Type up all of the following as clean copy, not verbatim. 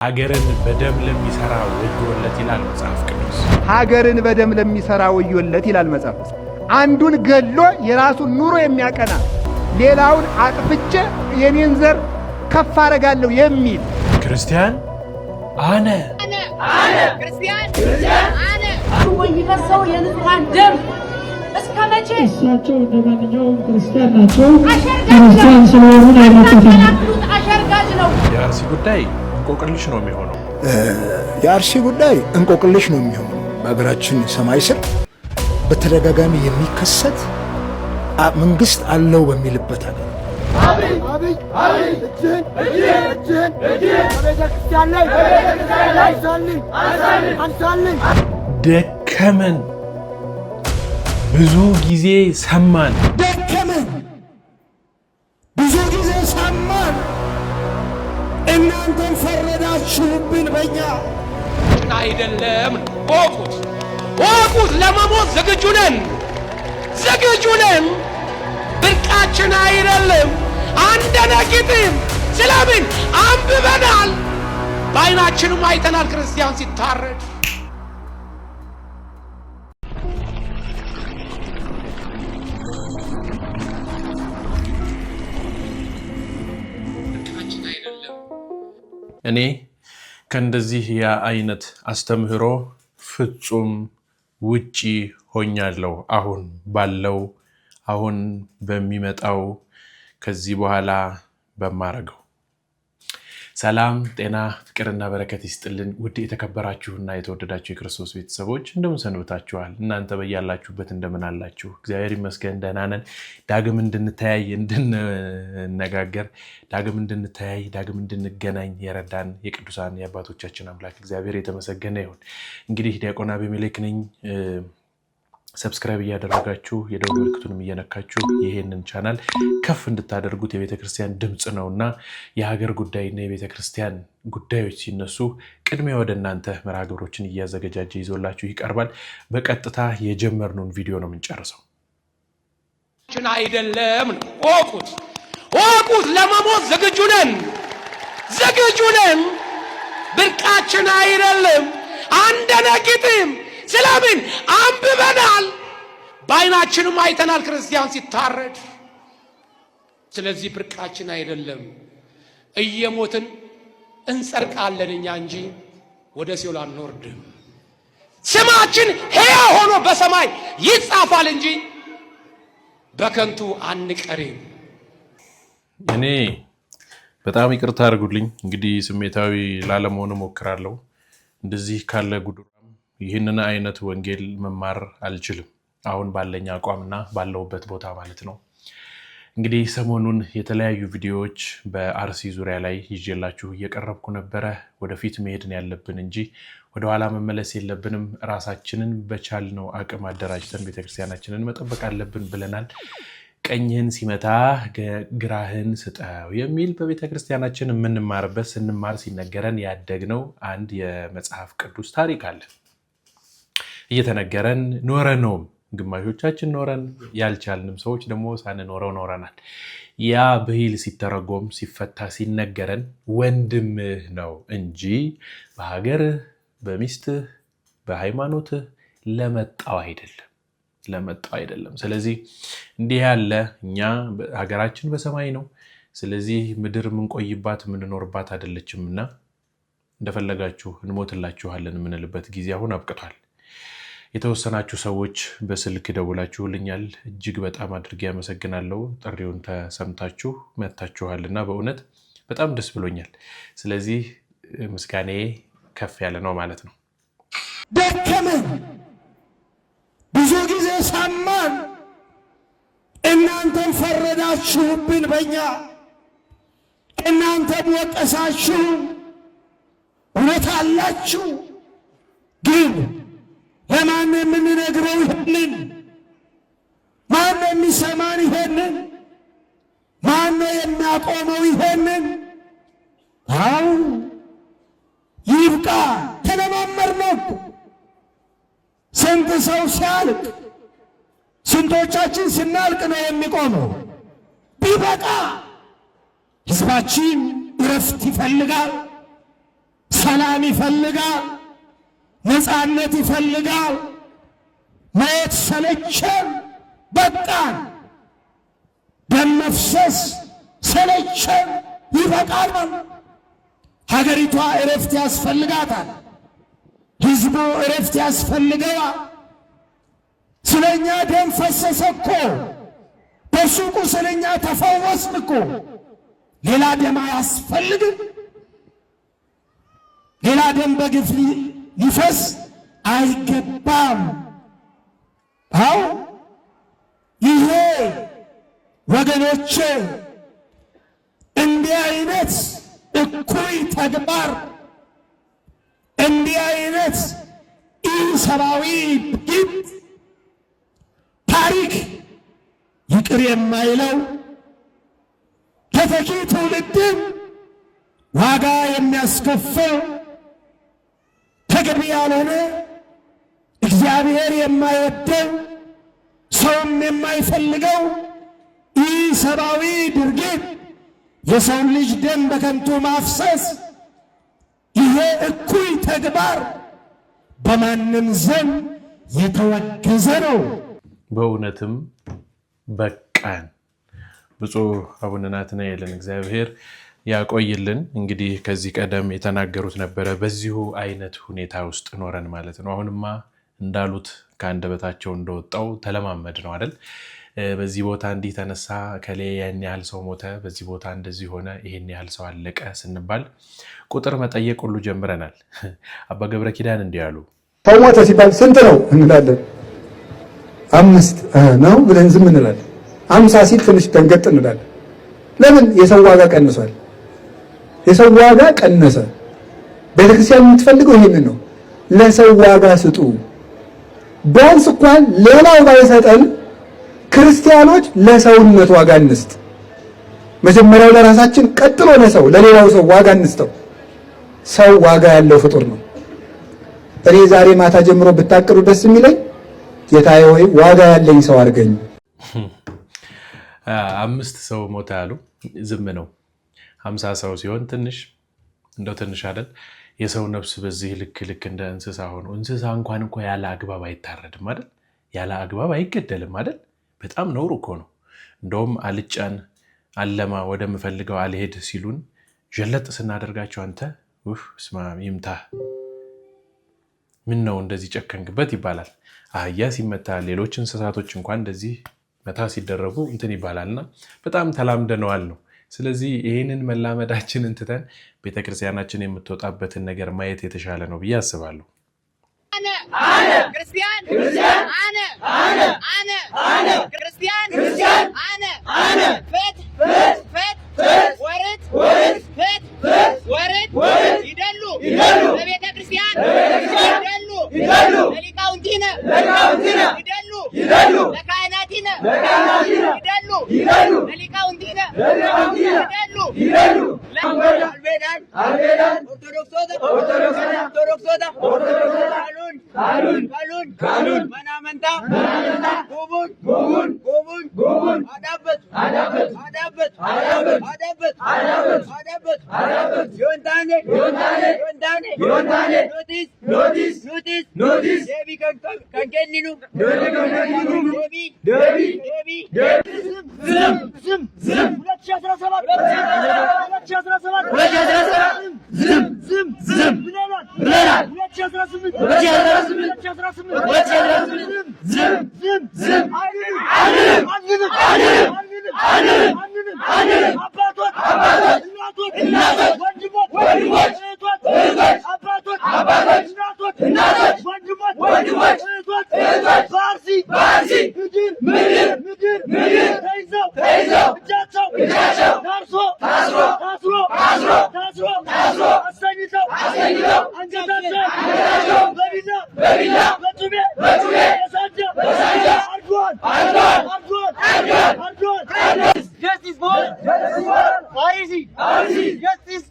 ሀገርን በደም ለሚሰራ ወዮለት ይላል መጽሐፍ ቅዱስ። ሀገርን በደም ለሚሰራ ወዮለት ይላል መጽሐፍ። አንዱን ገሎ የራሱን ኑሮ የሚያቀና ሌላውን አጥፍቼ የኔን ዘር ከፍ አደርጋለሁ የሚል ክርስቲያን አነ ክርስቲያን አነ ወይፈሰው የንጹሃን ደም እስከመቼ እሳቸው እንደማንኛውም ክርስቲያን ናቸው። ክርስቲያን ስለሆኑ አሸርጋጅ ነው። የአርሲ ጉዳይ እንቆቅልሽ ነው የሚሆነው። የአርሲ ጉዳይ እንቆቅልሽ ነው የሚሆነው። በሀገራችን ሰማይ ስር በተደጋጋሚ የሚከሰት መንግስት አለው በሚልበት ሀገር ደከመን፣ ብዙ ጊዜ ሰማን። ደከመን፣ ብዙ ጊዜ ሰማን፣ እናንተም ፈረዳችሁብን በእኛ አይደለም። ወቁት ለመሞት ዝግጁ ነን። ብርቃችን አይደለም፣ አንደነግጥም። ስለምን አንብበናል፣ በዓይናችንም አይተናል ክርስቲያን ሲታረድ። እኔ ከእንደዚህ የአይነት አስተምህሮ ፍጹም ውጪ ሆኛለሁ። አሁን በሚመጣው ከዚህ በኋላ በማረገው። ሰላም ጤና ፍቅርና በረከት ይስጥልን። ውድ የተከበራችሁና የተወደዳችሁ የክርስቶስ ቤተሰቦች እንደምን ሰንብታችኋል? እናንተ በያላችሁበት እንደምን አላችሁ? እግዚአብሔር ይመስገን ደህና ነን። ዳግም እንድንተያይ እንድንነጋገር፣ ዳግም እንድንገናኝ የረዳን የቅዱሳን የአባቶቻችን አምላክ እግዚአብሔር የተመሰገነ ይሁን። እንግዲህ ዲያቆን አቤሜሌክ ነኝ። ሰብስክራይብ እያደረጋችሁ የደወል ምልክቱንም እየነካችሁ ይሄንን ቻናል ከፍ እንድታደርጉት የቤተክርስቲያን ድምጽ ነውና የሀገር ጉዳይና የቤተክርስቲያን ጉዳዮች ሲነሱ ቅድሚያ ወደ እናንተ መርሃ ግብሮችን እያዘገጃጀ ይዞላችሁ ይቀርባል። በቀጥታ የጀመርነውን ቪዲዮ ነው የምንጨርሰው። አይደለም ወቁት ለመሞት ዝግጁ ነን። ብርቃችን አይደለም፣ አንደነግጥም። ስለምን አንብበናል፣ በዓይናችንም አይተናል ክርስቲያን ሲታረድ። ስለዚህ ብርቃችን አይደለም። እየሞትን እንጸድቃለን እኛ እንጂ ወደ ሲኦል አንወርድም። ስማችን ሕያው ሆኖ በሰማይ ይጻፋል እንጂ በከንቱ አንቀርም። እኔ በጣም ይቅርታ አድርጉልኝ። እንግዲህ ስሜታዊ ላለመሆን እሞክራለሁ። እንደዚህ ካለ ጉዱራም ይህንን አይነት ወንጌል መማር አልችልም፣ አሁን ባለኝ አቋምና ባለውበት ቦታ ማለት ነው። እንግዲህ ሰሞኑን የተለያዩ ቪዲዮዎች በአርሲ ዙሪያ ላይ ይዤላችሁ እየቀረብኩ ነበረ። ወደፊት መሄድን ያለብን እንጂ ወደኋላ መመለስ የለብንም። ራሳችንን በቻልነው አቅም አደራጅተን ቤተክርስቲያናችንን መጠበቅ አለብን ብለናል። ቀኝህን ሲመታ ግራህን ስጠው የሚል በቤተክርስቲያናችን የምንማርበት ስንማር ሲነገረን ያደግነው አንድ የመጽሐፍ ቅዱስ ታሪክ አለ። እየተነገረን ኖረነውም፣ ግማሾቻችን ኖረን ያልቻልንም ሰዎች ደግሞ ሳንኖረው ኖረናል። ያ ብሂል ሲተረጎም ሲፈታ ሲነገረን ወንድምህ ነው እንጂ በሀገርህ በሚስትህ በሃይማኖትህ ለመጣው አይደለም። ስለዚህ እንዲህ ያለ እኛ ሀገራችን በሰማይ ነው። ስለዚህ ምድር የምንቆይባት የምንኖርባት አይደለችምና እንደፈለጋችሁ እንሞትላችኋለን የምንልበት ጊዜ አሁን አብቅቷል። የተወሰናችሁ ሰዎች በስልክ ደውላችሁልኛል። እጅግ በጣም አድርጌ ያመሰግናለሁ። ጥሪውን ተሰምታችሁ መጥታችኋልና በእውነት በጣም ደስ ብሎኛል። ስለዚህ ምስጋኔ ከፍ ያለ ነው ማለት ነው። ደከመን፣ ብዙ ጊዜ ሰማን፣ እናንተም ፈረዳችሁብን በእኛ፣ እናንተም ወቀሳችሁ። እውነት አላችሁ፣ ግን ለማን የምንነግረው ይሄንን? ማን የሚሰማን ይሄንን? ማን የሚያቆመው ይሄንን? አው ይብቃ፣ ተለማመድነው። ስንት ሰው ሲያልቅ፣ ስንቶቻችን ስናልቅ ነው የሚቆመው? ቢበቃ ህዝባችን እረፍት ይፈልጋል፣ ሰላም ይፈልጋል፣ ነፃነት ይፈልጋል። ማየት ሰለቸን፣ በቃን። ደም መፍሰስ ሰለቸን፣ ይበቃል። ሀገሪቷ እረፍት ያስፈልጋታል። ህዝቡ እረፍት ያስፈልገዋል። ስለኛ ደም ፈሰሰ እኮ፣ በሱቁ ስለኛ ተፈወስን እኮ። ሌላ ደም አያስፈልግም። ሌላ ደም በግፍ ሊፈስ አይገባም። አዎ ይሄ ወገኖቼ እንዲህ አይነት እኩይ ተግባር፣ እንዲህ አይነት ኢሰብአዊ ድርጊት ታሪክ ይቅር የማይለው ተተኪ ትውልድን ዋጋ የሚያስከፍል ተገቢ ያልሆነ እግዚአብሔር የማይወደው ሰውም የማይፈልገው ኢሰብአዊ ድርጊት፣ የሰው ልጅ ደም በከንቱ ማፍሰስ፣ ይሄ እኩይ ተግባር በማንም ዘንድ የተወገዘ ነው። በእውነትም በቃን። ብፁዕ አቡነ ናትናኤልን እግዚአብሔር ያቆይልን። እንግዲህ ከዚህ ቀደም የተናገሩት ነበረ፣ በዚሁ አይነት ሁኔታ ውስጥ ኖረን ማለት ነው። አሁንማ እንዳሉት ከአንደበታቸው እንደወጣው ተለማመድ ነው አይደል? በዚህ ቦታ እንዲህ ተነሳ፣ ከሌ ያን ያህል ሰው ሞተ፣ በዚህ ቦታ እንደዚህ ሆነ፣ ይሄን ያህል ሰው አለቀ ስንባል ቁጥር መጠየቅ ሁሉ ጀምረናል። አባ ገብረ ኪዳን እንዲህ አሉ። ሰው ሞተ ሲባል ስንት ነው እንላለን። 5 ነው ብለን ዝም እንላለን። 50 ሲል ትንሽ ደንገጥ እንላለን። ለምን? የሰው ዋጋ ቀንሷል። የሰው ዋጋ ቀነሰ። ቤተክርስቲያን የምትፈልገው ይሄንን ነው። ለሰው ዋጋ ስጡ። ቢያንስ እንኳን ሌላው ባይሰጠን ክርስቲያኖች ለሰውነት ዋጋ እንስጥ። መጀመሪያው ለራሳችን፣ ቀጥሎ ለሰው፣ ለሌላው ሰው ዋጋ እንስጠው። ሰው ዋጋ ያለው ፍጡር ነው። እኔ ዛሬ ማታ ጀምሮ ብታቅዱ ደስ የሚለኝ ጌታዬ ሆይ ዋጋ ያለኝ ሰው አድርገኝ። 5 ሰው ሞተ አሉ። ዝም ነው። 50 ሰው ሲሆን ትንሽ እንደው ትንሽ አይደል? የሰው ነፍስ በዚህ ልክ እንደ እንስሳ ሆኖ፣ እንስሳ እንኳን እኮ ያለ አግባብ አይታረድም አይደል? ያለ አግባብ አይገደልም አይደል? በጣም ነውር እኮ ነው። እንደውም አልጫን አለማ ወደምፈልገው አልሄድ ሲሉን ጀለጥ ስናደርጋቸው አንተ ስማ ይምታ፣ ምን ነው እንደዚህ ጨከንክበት ይባላል። አህያ ሲመታ፣ ሌሎች እንስሳቶች እንኳን እንደዚህ መታ ሲደረጉ እንትን ይባላልና በጣም ተላምደነዋል ነው። ስለዚህ ይህንን መላመዳችንን ትተን ቤተክርስቲያናችን የምትወጣበትን ነገር ማየት የተሻለ ነው ብዬ አስባለሁ። ክርስቲያን ክርስቲያን ወርድ ይደሉ በቤተ ክርስቲያን ይደሉ ለሊቃውንቲነ ይደሉ ለካህናቲነ ይደሉ ለሊቃውንቲነ ይደሉ አልቤዳን ኦርቶዶክሶታ ካሉን መናመንታ ጉቡን አዳበት ዮንታኔ ኖቲስ debi kankenninu debi zım 'Justice!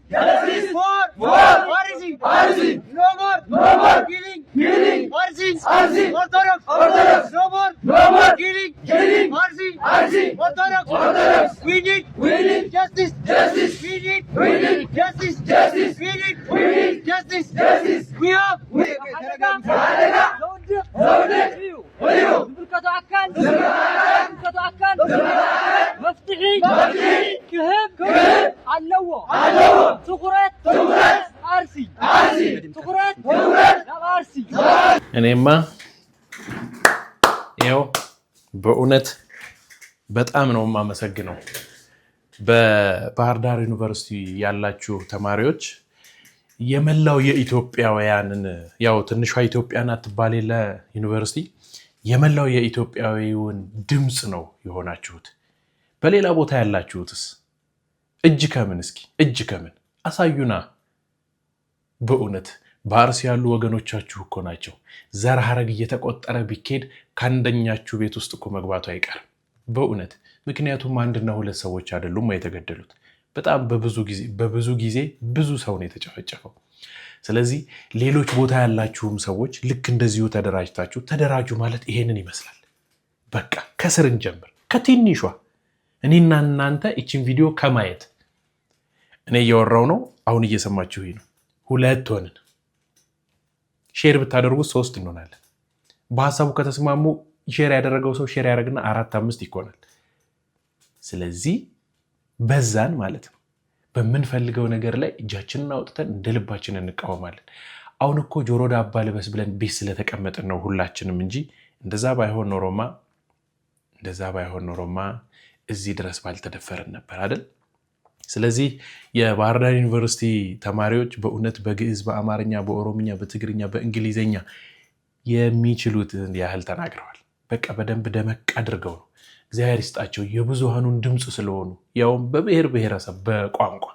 Justice. Justice. We have. مفتحي كهب علوه ትኩረት አርሲ ትኩረት አርሲ እኔማ ያው በእውነት በጣም ነው የማመሰግነው። በባህር ዳር ዩኒቨርሲቲ ያላችሁ ተማሪዎች የመላው የኢትዮጵያውያንን ያው ትንሿ ኢትዮጵያና አትባል ለዩኒቨርሲቲ የመላው የኢትዮጵያዊውን ድምጽ ነው የሆናችሁት። በሌላ ቦታ ያላችሁትስ እጅ ከምን እስኪ እጅ ከምን አሳዩና። በእውነት በአርሲ ያሉ ወገኖቻችሁ እኮ ናቸው። ዘር ሐረግ እየተቆጠረ ቢኬድ ካንደኛችሁ ቤት ውስጥ እኮ መግባቱ አይቀርም በእውነት። ምክንያቱም አንድና ሁለት ሰዎች አይደሉም የተገደሉት። በጣም በብዙ ጊዜ ብዙ ሰው ነው የተጨፈጨፈው። ስለዚህ ሌሎች ቦታ ያላችሁም ሰዎች ልክ እንደዚሁ ተደራጅታችሁ ተደራጁ ማለት ይሄንን ይመስላል። በቃ ከስር እንጀምር ከትንሿ። እኔና እናንተ እቺን ቪዲዮ ከማየት እኔ እያወራው ነው፣ አሁን እየሰማችሁኝ ነው። 2 ሆነን ሼር ብታደርጉ 3 እንሆናለን። በሐሳቡ ከተስማሙ ሼር ያደረገው ሰው ሼር ያደርግና 4 5 ይሆናል። ስለዚህ በዛን ማለት ነው በምንፈልገው ነገር ላይ እጃችንን አውጥተን እንደልባችን እንቃወማለን። አሁን እኮ ጆሮ ዳባ ልበስ ብለን ቤት ስለተቀመጥን ነው ሁላችንም እንጂ እንደዛ ባይሆን ኖሮማ እዚህ ድረስ ባልተደፈረን ነበር አይደል? ስለዚህ የባህር ዳር ዩኒቨርሲቲ ተማሪዎች በእውነት በግዕዝ፣ በአማርኛ፣ በኦሮምኛ፣ በትግርኛ፣ በእንግሊዘኛ የሚችሉትን ያህል ተናግረዋል። በቃ በደንብ ደመቅ አድርገው ነው። እግዚአብሔር ይስጣቸው የብዙሃኑን ድምጽ ስለሆኑ ያውም በብሔር ብሔረሰብ በቋንቋ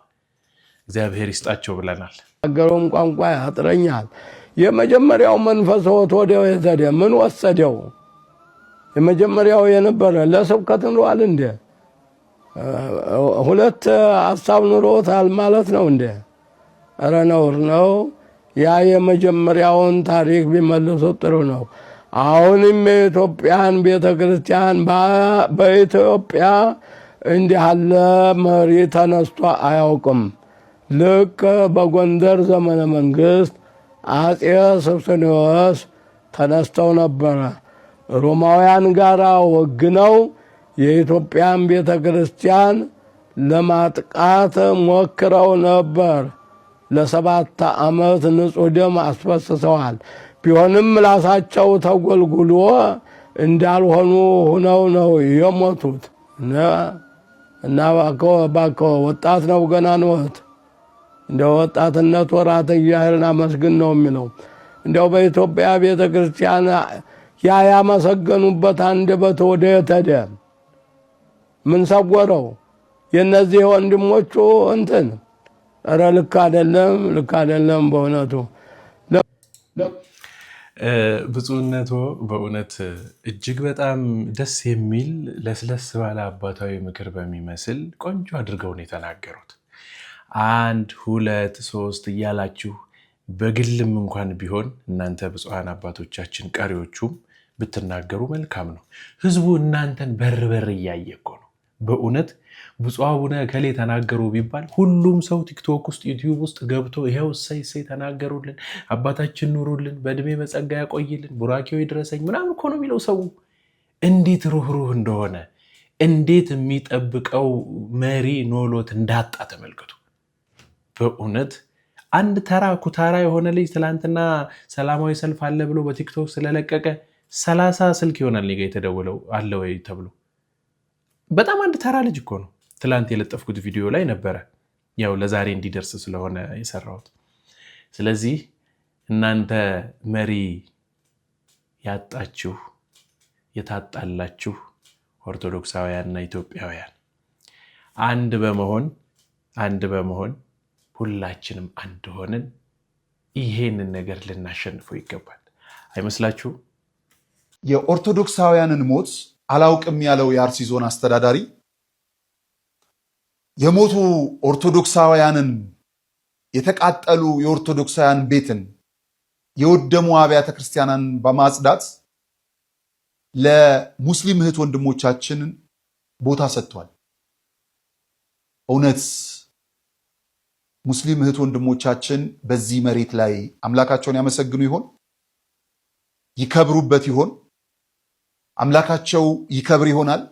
እግዚአብሔር ይስጣቸው ብለናል። አገሩም ቋንቋ ያጥረኛል። የመጀመሪያው መንፈስ ወዲያው የተደ ምን ወሰደው? የመጀመሪያው የነበረ ለስብከት ኑሯል እንደ 2 ሐሳብ ኑሮታል ማለት ነው እንደ ኧረ ነውር ነው። ያ የመጀመሪያውን ታሪክ ቢመልሱ ጥሩ ነው። አሁንም የኢትዮጵያን ቤተክርስቲያን በኢትዮጵያ እንዲህ ያለ መሪ ተነስቶ አያውቅም። ልክ በጎንደር ዘመነ መንግስት አጼ ሱስንዮስ ተነስተው ነበረ። ሮማውያን ጋር ወግነው የኢትዮጵያን ቤተክርስቲያን ለማጥቃት ሞክረው ነበር። ለ7 ዓመት ንጹህ ደም አስፈስሰዋል። ቢሆንም ራሳቸው ተጎልጉሎ እንዳልሆኑ ሆነው ነው የሞቱት። እና ባኮ ወጣት ነው ገና ነው። እንደ ወጣትነት ወራት እግዚአብሔርን አመስግን ነው የሚለው። እንደው በኢትዮጵያ ቤተክርስቲያን ያመሰገኑበት አንደበት ወዴት ሄደ? ምን ሰወረው? የነዚህ ወንድሞቹ እንትን ኧረ ልክ አይደለም በእውነቱ። ብፁዕነቶ በእውነት እጅግ በጣም ደስ የሚል ለስለስ ባለ አባታዊ ምክር በሚመስል ቆንጆ አድርገው ነው የተናገሩት። 1 2 3 እያላችሁ በግልም እንኳን ቢሆን እናንተ ብፁዓን አባቶቻችን ቀሪዎቹም ብትናገሩ መልካም ነው። ህዝቡ እናንተን በር እያየ እኮ ነው በእውነት። ብፁዕ አቡነ ከሌ ተናገሩ ቢባል ሁሉም ሰው ቲክቶክ ውስጥ ዩቲዩብ ውስጥ ገብቶ ይሄው እሰይ ተናገሩልን፣ አባታችን ኑሩልን፣ በእድሜ በጸጋ ያቆይልን፣ ቡራኬው ይድረሰኝ ምናምን እኮ ነው የሚለው ሰው። እንዴት ሩህሩህ እንደሆነ እንዴት የሚጠብቀው መሪ ኖሎት እንዳጣ ተመልከቱ። በእውነት አንድ ተራ ኩታራ የሆነ ልጅ ትላንትና ሰላማዊ ሰልፍ አለ ብሎ በቲክቶክ ስለለቀቀ 30 ስልክ ይሆናል ሊጋ የተደወለው አለ ወይ ተብሎ። በጣም አንድ ተራ ልጅ እኮ ነው። ትላንት የለጠፍኩት ቪዲዮ ላይ ነበረ፣ ያው ለዛሬ እንዲደርስ ስለሆነ የሰራሁት። ስለዚህ እናንተ መሪ ያጣችሁ የታጣላችሁ ኦርቶዶክሳውያንና ኢትዮጵያውያን አንድ በመሆን ሁላችንም አንድ ሆነን ይሄንን ነገር ልናሸንፈው ይገባል። አይመስላችሁ? የኦርቶዶክሳውያንን ሞት አላውቅም ያለው የአርሲ ዞን አስተዳዳሪ የሞቱ ኦርቶዶክሳውያንን፣ የተቃጠሉ የኦርቶዶክሳውያን ቤትን፣ የወደሙ አብያተ ክርስቲያናን በማጽዳት ለሙስሊም እህት ወንድሞቻችን ቦታ ሰጥቷል። እውነት ሙስሊም እህት ወንድሞቻችን በዚህ መሬት ላይ አምላካቸውን ያመሰግኑ ይሆን? ይከብሩበት ይሆን? አምላካቸው ይከብር ይሆናል?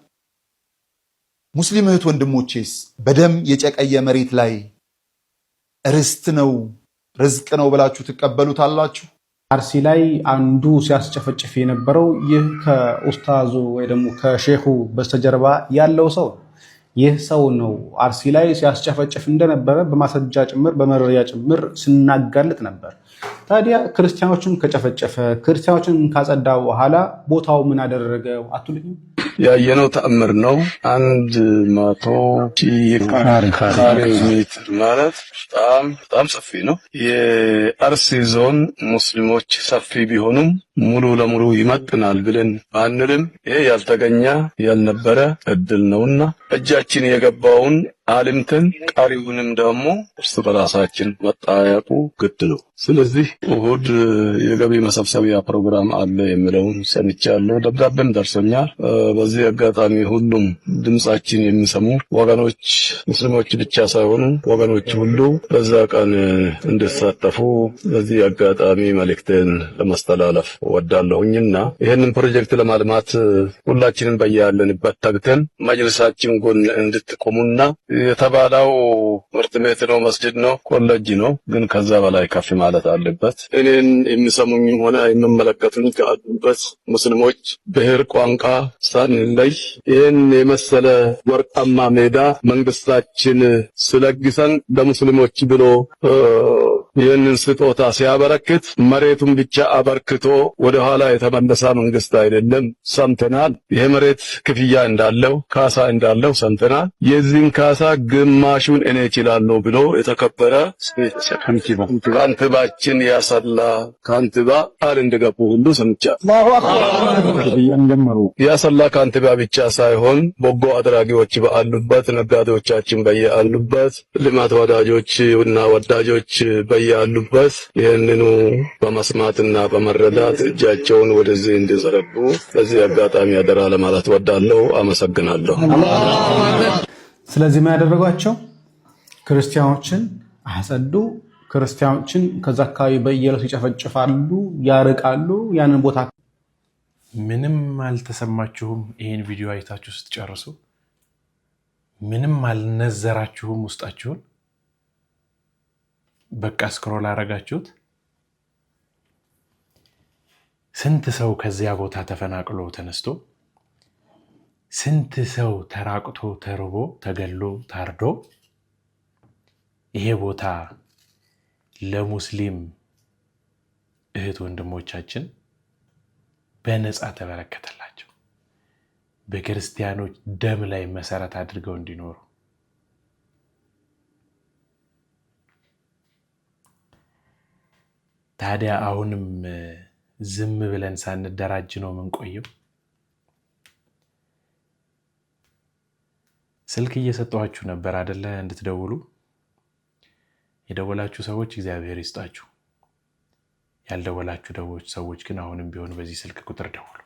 ሙስሊም እህት ወንድሞቼስ በደም የጨቀየ መሬት ላይ ርስት ነው ርዝቅ ነው ብላችሁ ትቀበሉታላችሁ? አርሲ ላይ አንዱ ሲያስጨፈጭፍ የነበረው ይህ ከኡስታዙ ወይ ደግሞ ከሼኹ በስተጀርባ ያለው ሰው ይህ ሰው ነው። አርሲ ላይ ሲያስጨፈጭፍ እንደነበረ በማስረጃ ጭምር በመረጃ ጭምር ስናጋልጥ ነበር። ታዲያ ክርስቲያኖችን ከጨፈጨፈ ክርስቲያኖችን ካጸዳ በኋላ ቦታው ምን አደረገው አትሉኝም? ያየነው ተአምር ነው። 100 ካሬ ሜትር ማለት በጣም ሰፊ ነው። የአርሲ ዞን ሙስሊሞች ሰፊ ቢሆኑም ሙሉ ለሙሉ ይመጥናል ብለን ባንልም ይሄ ያልተገኘ ያልነበረ እድል ነውና እጃችን የገባውን አልምተን ቀሪውንም ደግሞ እርስ በራሳችን መጣያቁ ግድ ነው። ስለዚህ እሁድ የገቢ መሰብሰቢያ ፕሮግራም አለ የሚለውን ሰምቻለሁ። ደብዳቤም ደርሶኛል። በዚህ አጋጣሚ ሁሉም ድምጻችን የሚሰሙ ወገኖች ሙስሊሞች ብቻ ሳይሆኑ ወገኖች ሁሉ በዛ ቀን እንዲሳተፉ በዚህ አጋጣሚ መልእክቴን ለማስተላለፍ ወዳለሁኝና ይህንን ፕሮጀክት ለማልማት ሁላችንም በያለንበት ተግተን መጅልሳችን ጎን እንድትቆሙና የተባለው ትምህርት ቤት ነው፣ መስጂድ ነው፣ ኮሌጅ ነው፣ ግን ከዛ በላይ ከፍ ማለት አለበት። እኔን የሚሰሙኝም ሆነ የሚመለከቱኝ ካሉበት ሙስሊሞች ብሔር፣ ቋንቋ ሳንለይ ይህን የመሰለ ወርቃማ ሜዳ መንግስታችን ስለግሰን ለሙስሊሞች ብሎ ይህንን ስጦታ ሲያበረክት መሬቱን ብቻ አበርክቶ ወደ ኋላ የተመለሰ መንግስት አይደለም። ሰምተናል። ይሄ መሬት ክፍያ እንዳለው ካሳ እንዳለው ሰምተናል። የዚህን ካሳ ግማሹን እኔ እችላለሁ ብሎ የተከበረ ካንትባችን ያሰላ ካንትባ ቃል እንደገቡ ሁሉ ሰምቻለሁ። ያሰላ ካንትባ ብቻ ሳይሆን በጎ አድራጊዎች ባሉበት፣ ነጋዴዎቻችን በያሉበት፣ ልማት ወዳጆች እና ወዳጆች በያሉበት ይህንኑ በመስማትና በመረዳት እጃቸውን ወደዚህ እንዲዘረጉ በዚህ አጋጣሚ አደራ ለማለት ወዳለሁ። አመሰግናለሁ። ስለዚህ ምን ያደረጓቸው? ክርስቲያኖችን አጸዱ። ክርስቲያኖችን ከዛ አካባቢ በየለቱ ይጨፈጭፋሉ፣ ያርቃሉ። ያንን ቦታ ምንም አልተሰማችሁም? ይሄን ቪዲዮ አይታችሁ ስትጨርሱ ምንም አልነዘራችሁም? ውስጣችሁን በቃ ስክሮል አረጋችሁት? ስንት ሰው ከዚያ ቦታ ተፈናቅሎ ተነስቶ፣ ስንት ሰው ተራቅቶ ተርቦ ተገሎ ታርዶ ይሄ ቦታ ለሙስሊም እህት ወንድሞቻችን በነፃ ተበረከተላቸው። በክርስቲያኖች ደም ላይ መሰረት አድርገው እንዲኖሩ። ታዲያ አሁንም ዝም ብለን ሳንደራጅ ነው የምንቆየው? ስልክ እየሰጠኋችሁ ነበር አይደለ? እንድትደውሉ የደወላችሁ ሰዎች እግዚአብሔር ይስጣችሁ። ያልደወላችሁ ሰዎች ግን አሁንም ቢሆን በዚህ ስልክ ቁጥር ደውሉ።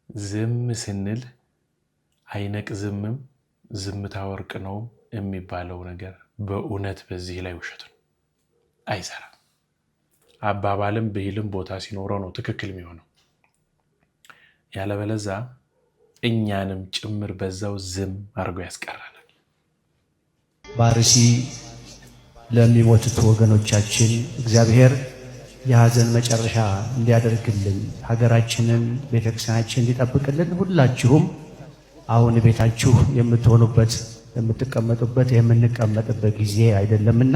ዝም ስንል አይነቅዝምም፣ ዝምታ ወርቅ ነው የሚባለው ነገር በእውነት በዚህ ላይ ውሸት ነው፣ አይሰራም። አባባልም ብሂልም ቦታ ሲኖረው ነው ትክክል የሚሆነው። ያለበለዛ እኛንም ጭምር በዛው ዝም አድርጎ ያስቀራናል። በአርሲ ለሚሞቱት ወገኖቻችን እግዚአብሔር የሐዘን መጨረሻ እንዲያደርግልን፣ ሀገራችንን ቤተክርስቲያናችን እንዲጠብቅልን ሁላችሁም አሁን ቤታችሁ የምትሆኑበት የምትቀመጡበት የምንቀመጥበት ጊዜ አይደለምና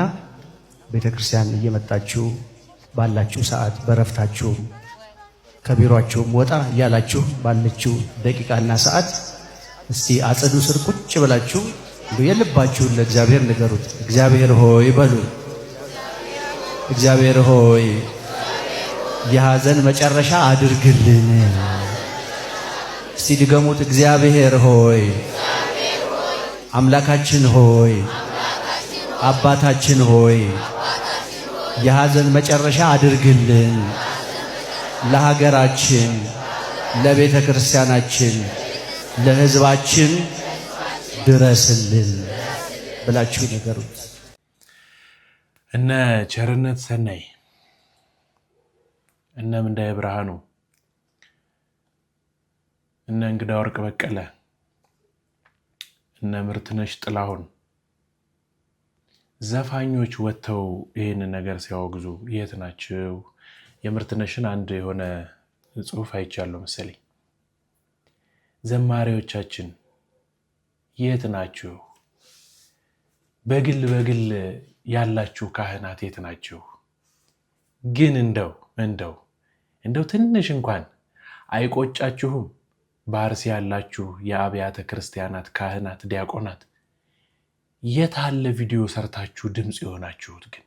ቤተክርስቲያን እየመጣችሁ ባላችሁ ሰዓት በረፍታችሁም ከቢሮአችሁም ወጣ እያላችሁ ባለችው ደቂቃና ሰዓት እስቲ አጸዱ ስር ቁጭ ብላችሁ የልባችሁን ለእግዚአብሔር ንገሩት። እግዚአብሔር ሆይ በሉ። እግዚአብሔር ሆይ የሐዘን መጨረሻ አድርግልን። እስቲ ድገሙት። እግዚአብሔር ሆይ፣ አምላካችን ሆይ፣ አባታችን ሆይ የሐዘን መጨረሻ አድርግልን። ለሀገራችን፣ ለቤተ ክርስቲያናችን፣ ለሕዝባችን ድረስልን። ብላችሁ ንገሩት። እነ ቸርነት ሰናይ እነ ምንዳዬ ብርሃኑ እነ እንግዳ ወርቅ በቀለ እነ ምርትነሽ ጥላሁን ዘፋኞች ወጥተው ይሄን ነገር ሲያወግዙ የት ናቸው? የምርትነሽን አንድ የሆነ ጽሑፍ አይቻለሁ መሰለኝ። ዘማሪዎቻችን የት ናችሁ? በግል ያላችሁ ካህናት የት ናችሁ? ግን እንደው ትንሽ እንኳን አይቆጫችሁም? በአርሲ ያላችሁ የአብያተ ክርስቲያናት ካህናት፣ ዲያቆናት የታለ ቪዲዮ ሰርታችሁ ድምጽ የሆናችሁት? ግን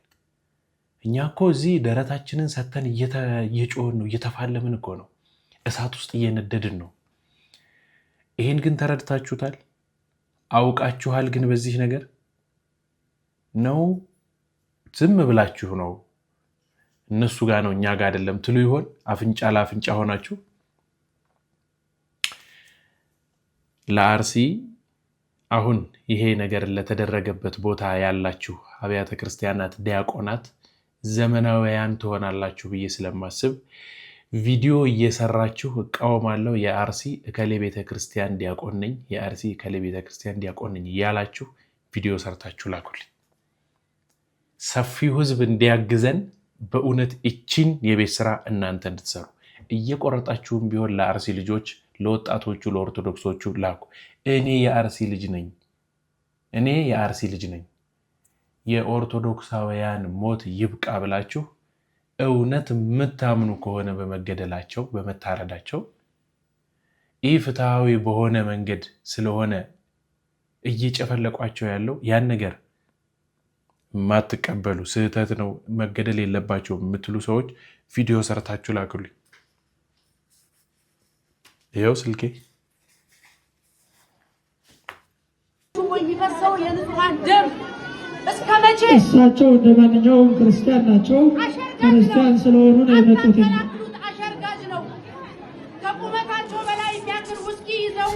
እኛ እኮ እዚህ ደረታችንን ሰተን እየጮህን ነው፣ እየተፋለምን እኮ ነው፣ እሳት ውስጥ እየነደድን ነው። ይሄን ግን ተረድታችሁታል? አውቃችኋል? ግን በዚህ ነገር ነው ዝም ብላችሁ ነው እነሱ ጋር ነው እኛ ጋር አይደለም ትሉ ይሆን? አፍንጫ ለአፍንጫ ሆናችሁ ለአርሲ አሁን ይሄ ነገር ለተደረገበት ቦታ ያላችሁ አብያተ ክርስቲያናት ዲያቆናት ዘመናዊያን ትሆናላችሁ ብዬ ስለማስብ ቪዲዮ እየሰራችሁ እቃወማለሁ፣ የአርሲ እከሌ ቤተክርስቲያን ዲያቆን ነኝ፣ የአርሲ እከሌ ቤተክርስቲያን ዲያቆን ነኝ ያላችሁ ቪዲዮ ሰርታችሁ ላኩልኝ። ሰፊው ህዝብ እንዲያግዘን በእውነት እቺን የቤት ስራ እናንተ እንድትሰሩ እየቆረጣችሁም ቢሆን ለአርሲ ልጆች፣ ለወጣቶቹ፣ ለኦርቶዶክሶቹ ላኩ። እኔ የአርሲ ልጅ ነኝ፣ የኦርቶዶክሳውያን ሞት ይብቃ ብላችሁ እውነት የምታምኑ ከሆነ በመገደላቸው በመታረዳቸው ኢፍትሃዊ በሆነ መንገድ ስለሆነ እየጨፈለቋቸው ያለው ያን ነገር ማትቀበሉ ስህተት ነው መገደል የለባቸው የምትሉ ሰዎች ቪዲዮ ሰርታችሁ ላኩልኝ። ይኸው ስልኬ እሳቸው እንደ ማንኛውም ክርስቲያን ናቸው። ክርስቲያን ስለሆኑ ነው የመጡት። አሸርጋጅ ነው። ከቁመታቸው በላይ የሚያክል ውስኪ ይዘው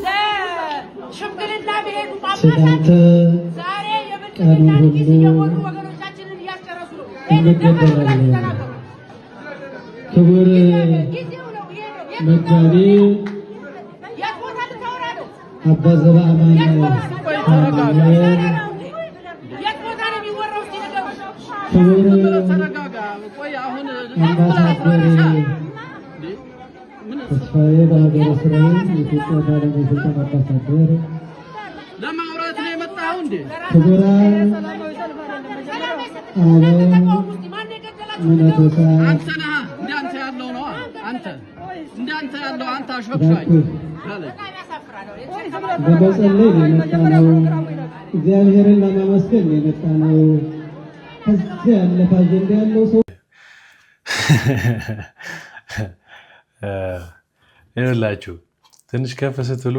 ለሽምግልና ቢሄዱ ጳጳሳት ዛሬ የብልጽግና ኪስ እየሞሉ ወገኖቻችንን እያስጨረሱ ነው። ክቡር መጋቢ አባ ዘበአማን ክቡር አምባሳደር ተስፋዬ በሀገረ እስራኤል የኢትዮጵያ ባለስልጣን አምባሳደር፣ ለማውራት ነው የመጣው እንዴ? ክቡራን አበው መነኮሳ አንተ ነህ እንዳንተ ያለው ነው። እንዳንተ ያለው አንተ አሽፈክፋይ በመጸለይ ነው የመጣነው። እግዚአብሔርን ለማመስገን ነው የመጣነው። ከዚያ ያለፈ አጀንዳ ያለው ሰው ይኸውላችሁ ትንሽ ከፍ ስትሉ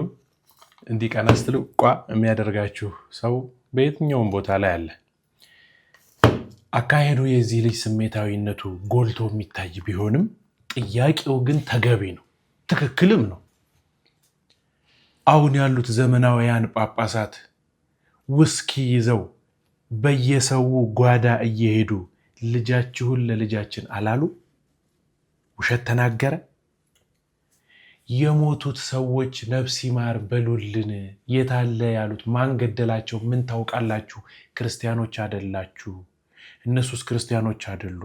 እንዲቀና ስትሉ ቋ የሚያደርጋችሁ ሰው በየትኛውም ቦታ ላይ አለ። አካሄዱ የዚህ ልጅ ስሜታዊነቱ ጎልቶ የሚታይ ቢሆንም ጥያቄው ግን ተገቢ ነው፣ ትክክልም ነው። አሁን ያሉት ዘመናውያን ጳጳሳት ውስኪ ይዘው በየሰው ጓዳ እየሄዱ ልጃችሁን ለልጃችን አላሉ? ውሸት ተናገረ? የሞቱት ሰዎች ነፍስ ይማር በሉልን። የታለ ያሉት ማን ገደላቸው? ምን ታውቃላችሁ? ክርስቲያኖች አይደላችሁ፣ እነሱስ ክርስቲያኖች አይደሉ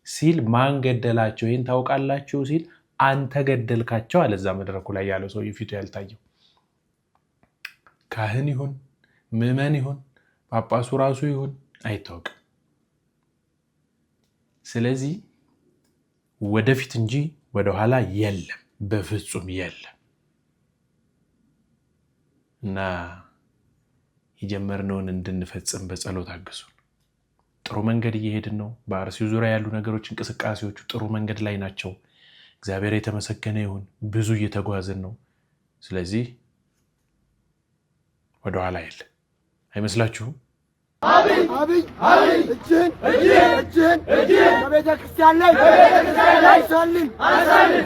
ሲል ማን ገደላቸው? ይህን ታውቃላችሁ ሲል አንተ ገደልካቸው አለ። እዛ መድረኩ ላይ ያለው ሰው የፊቱ ያልታየው ካህን ይሁን ምዕመን ይሁን ጳጳሱ ራሱ ይሁን አይታወቅም። ስለዚህ ወደፊት እንጂ ወደኋላ የለም፣ በፍጹም የለም። እና የጀመርነውን እንድንፈጽም በጸሎት አግዙን። ጥሩ መንገድ እየሄድን ነው። በአርሲው ዙሪያ ያሉ ነገሮች እንቅስቃሴዎቹ ጥሩ መንገድ ላይ ናቸው። እግዚአብሔር የተመሰገነ ይሁን። ብዙ እየተጓዝን ነው። ስለዚህ ወደኋላ የለም። አይመስላችሁም? አብይ እጅን በቤተ ክርስቲያን ላይ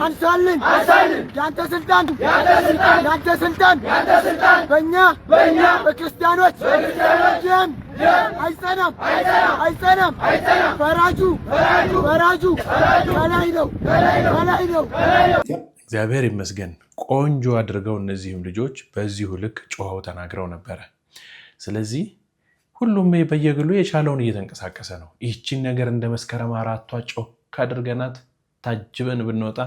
አንሳልን ያንተ ስልጣን በእኛ በክርስቲያኖች ደም አይጸናም። ፈራጁ ከላይ ነው። እግዚአብሔር ይመስገን ቆንጆ አድርገው እነዚህም ልጆች በዚሁ ልክ ጮኸው ተናግረው ነበረ። ስለዚህ ሁሉም በየግሉ የቻለውን እየተንቀሳቀሰ ነው። ይህችን ነገር እንደ መስከረም 4ቷ ጮክ አድርገናት ታጅበን ብንወጣ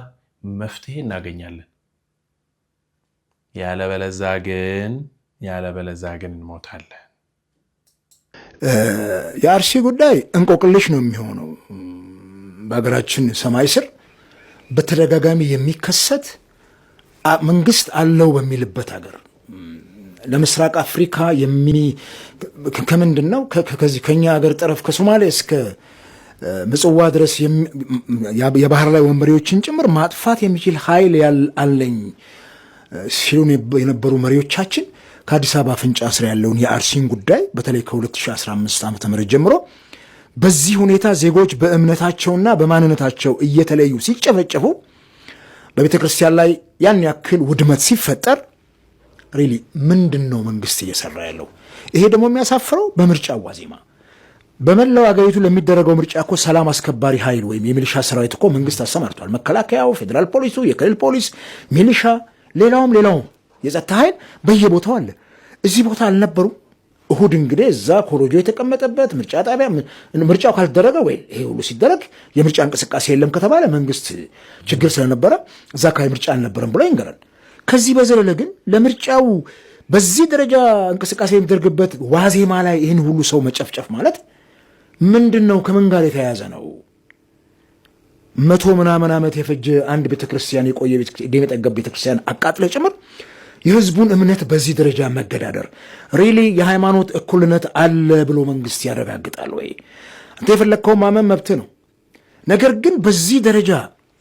መፍትሄ እናገኛለን። ያለበለዛ ግን እንሞታለን። የአርሲ ጉዳይ እንቆቅልሽ ነው የሚሆነው። በሀገራችን ሰማይ ስር በተደጋጋሚ የሚከሰት መንግስት አለው በሚልበት ሀገር ለምስራቅ አፍሪካ ከምንድን ነው ከዚህ ከኛ ሀገር ጠረፍ ከሶማሊያ እስከ ምጽዋ ድረስ የባህር ላይ ወንበዴዎችን ጭምር ማጥፋት የሚችል ኃይል አለኝ ሲሉ የነበሩ መሪዎቻችን ከአዲስ አበባ አፍንጫ ስር ያለውን የአርሲን ጉዳይ በተለይ ከ2015 ዓ.ም ጀምሮ በዚህ ሁኔታ ዜጎች በእምነታቸውና በማንነታቸው እየተለዩ ሲጨፈጨፉ በቤተ ክርስቲያን ላይ ያን ያክል ውድመት ሲፈጠር ሪሊ ምንድነው መንግስት እየሰራ ያለው? ይሄ ደግሞ የሚያሳፍረው በምርጫ ዋዜማ በመላው አገሪቱ ለሚደረገው ምርጫ እኮ ሰላም አስከባሪ ኃይል ወይም የሚሊሻ ሰራዊት እኮ መንግስት አሰማርቷል። መከላከያው፣ ፌደራል ፖሊሱ፣ የክልል ፖሊስ፣ ሚሊሻ፣ ሌላውም የጸጥታ ኃይል በየቦታው አለ። እዚህ ቦታ አልነበሩ? እሁድ እንግዲህ እዛ ኮሮጆ የተቀመጠበት ምርጫ ጣቢያ ምርጫው ካልተደረገ ወይ ይሄ ሁሉ ሲደረግ የምርጫ እንቅስቃሴ የለም ከተባለ መንግስት ችግር ስለነበረ እዛ አካባቢ ምርጫ አልነበረም ብሎ ይንገራል። ከዚህ በዘለለ ግን ለምርጫው በዚህ ደረጃ እንቅስቃሴ የሚደረግበት ዋዜማ ላይ ይህን ሁሉ ሰው መጨፍጨፍ ማለት ምንድነው? ከምን ጋር የተያያዘ ነው? 100 ምናምን ዓመት የፈጀ አንድ ቤተክርስቲያን የቆየ የጠገብ ቤተክርስቲያን አቃጥለ ጭምር የህዝቡን እምነት በዚህ ደረጃ መገዳደር ሪሊ የሃይማኖት እኩልነት አለ ብሎ መንግስት ያረጋግጣል ወይ? አንተ የፈለግከው ማመን መብት ነው። ነገር ግን በዚህ ደረጃ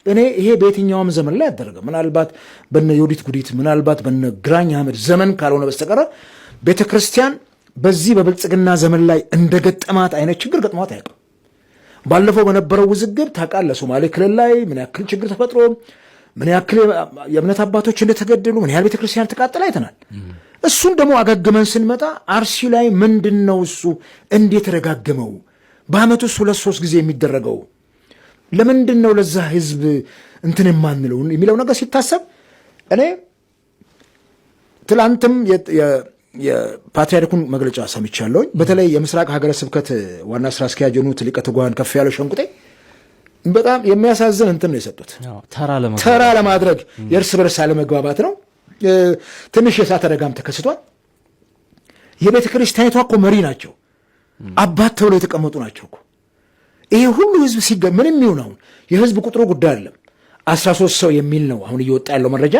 እኔ ይሄ በየትኛውም ዘመን ላይ ያደረገ ምናልባት በነ ዮዲት ጉዲት ምናልባት በነ ግራኝ አህመድ ዘመን ካልሆነ በስተቀር ቤተክርስቲያን በዚህ በብልጽግና ዘመን ላይ እንደገጠማት አይነት ችግር ገጥሟት አያውቅም። ባለፈው በነበረው ውዝግብ ታውቃለህ፣ ሶማሌ ክልል ላይ ምን ያክል ችግር ተፈጥሮ ምን ያክል የእምነት አባቶች እንደተገደሉ ምን ያህል ቤተክርስቲያን ተቃጠለ አይተናል። እሱን ደግሞ አገግመን ስንመጣ አርሲ ላይ ምንድነው እሱ እንዴት ረጋገመው? በአመቱ 2-3 ጊዜ የሚደረገው ለምንድነው? ለዛ ህዝብ እንትን የማንለው የሚለው ነገር ሲታሰብ እኔ ትላንትም የፓትርያርኩን መግለጫ ሰምቻለሁ። በተለይ የምስራቅ ሀገረ ስብከት ዋና ስራ አስኪያጅ የሆኑት ሊቀ ትጉሃን ከፍያለው ሸንቁጤ በጣም የሚያሳዝን እንትን ነው የሰጡት። ተራ ለማድረግ የእርስ በርስ አለመግባባት ነው። ትንሽ የእሳት አደጋም ተከስቷል። የቤተ ክርስቲያኒቷ እኮ መሪ ናቸው፣ አባት ተብለው የተቀመጡ ናቸው እኮ። ይሄ ሁሉ ህዝብ ምንም ይሁን አሁን የህዝብ ቁጥሩ ጉዳይ አይደለም። 13 ሰው የሚል ነው አሁን እየወጣ ያለው መረጃ፣